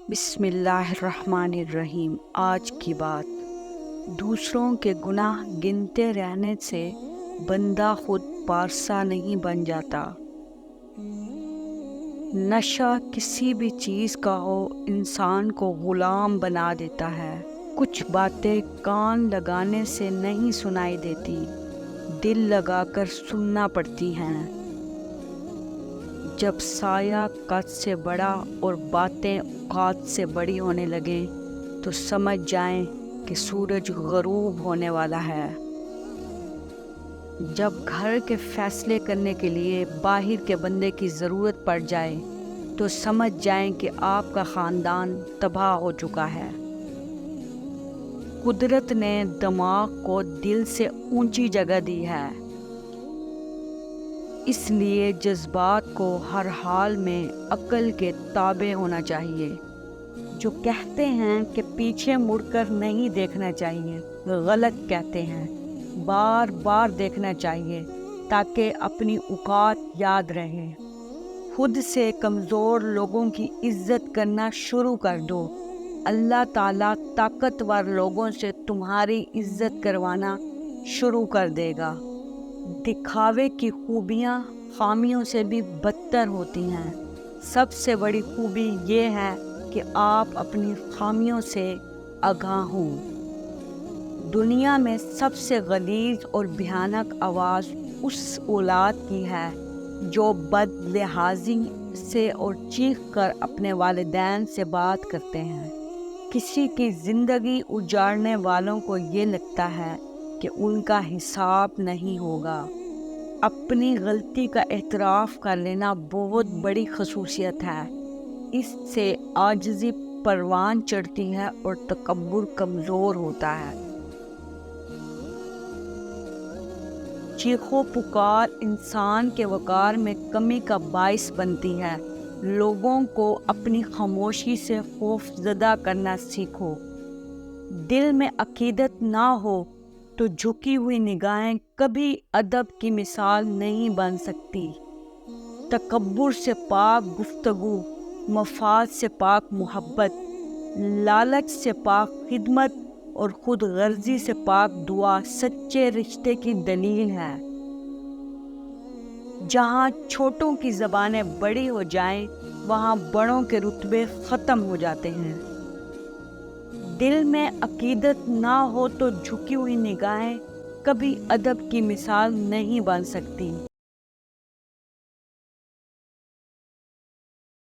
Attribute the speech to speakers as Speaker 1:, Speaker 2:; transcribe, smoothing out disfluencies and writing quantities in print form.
Speaker 1: بسم اللہ الرحمن الرحیم۔ آج کی بات، دوسروں کے گناہ گنتے رہنے سے بندہ خود پارسا نہیں بن جاتا۔ نشہ کسی بھی چیز کا ہو انسان کو غلام بنا دیتا ہے۔ کچھ باتیں کان لگانے سے نہیں سنائی دیتی، دل لگا کر سننا پڑتی ہیں۔ جب سایہ قد سے بڑا اور باتیں اوقات سے بڑی ہونے لگیں تو سمجھ جائیں کہ سورج غروب ہونے والا ہے۔ جب گھر کے فیصلے کرنے کے لیے باہر کے بندے کی ضرورت پڑ جائے تو سمجھ جائیں کہ آپ کا خاندان تباہ ہو چکا ہے۔ قدرت نے دماغ کو دل سے اونچی جگہ دی ہے، اس لیے جذبات کو ہر حال میں عقل کے تابع ہونا چاہیے۔ جو کہتے ہیں کہ پیچھے مڑ کر نہیں دیکھنا چاہیے، غلط کہتے ہیں۔ بار بار دیکھنا چاہیے تاکہ اپنی اوقات یاد رہے۔ خود سے کمزور لوگوں کی عزت کرنا شروع کر دو، اللہ تعالیٰ طاقتور لوگوں سے تمہاری عزت کروانا شروع کر دے گا۔ دکھاوے کی خوبیاں خامیوں سے بھی بدتر ہوتی ہیں۔ سب سے بڑی خوبی یہ ہے کہ آپ اپنی خامیوں سے آگاہ ہوں۔ دنیا میں سب سے غلیظ اور بھیانک آواز اس اولاد کی ہے جو بد لحاظی سے اور چیخ کر اپنے والدین سے بات کرتے ہیں۔ کسی کی زندگی اجاڑنے والوں کو یہ لگتا ہے کہ ان کا حساب نہیں ہوگا۔ اپنی غلطی کا اعتراف کر لینا بہت بڑی خصوصیت ہے۔ اس سے عاجزی پروان چڑھتی ہے اور تکبر کمزور ہوتا ہے۔ چیخو پکار انسان کے وقار میں کمی کا باعث بنتی ہے۔ لوگوں کو اپنی خاموشی سے خوف زدہ کرنا سیکھو۔ دل میں عقیدت نہ ہو تو جھکی ہوئی نگاہیں کبھی ادب کی مثال نہیں بن سکتی۔ تکبر سے پاک گفتگو، مفاد سے پاک محبت، لالچ سے پاک خدمت اور خود غرضی سے پاک دعا سچے رشتے کی دلیل ہے۔ جہاں چھوٹوں کی زبانیں بڑی ہو جائیں وہاں بڑوں کے رتبے ختم ہو جاتے ہیں۔ دل میں عقیدت نہ ہو تو جھکی ہوئی نگاہیں کبھی ادب کی مثال نہیں بن سکتی۔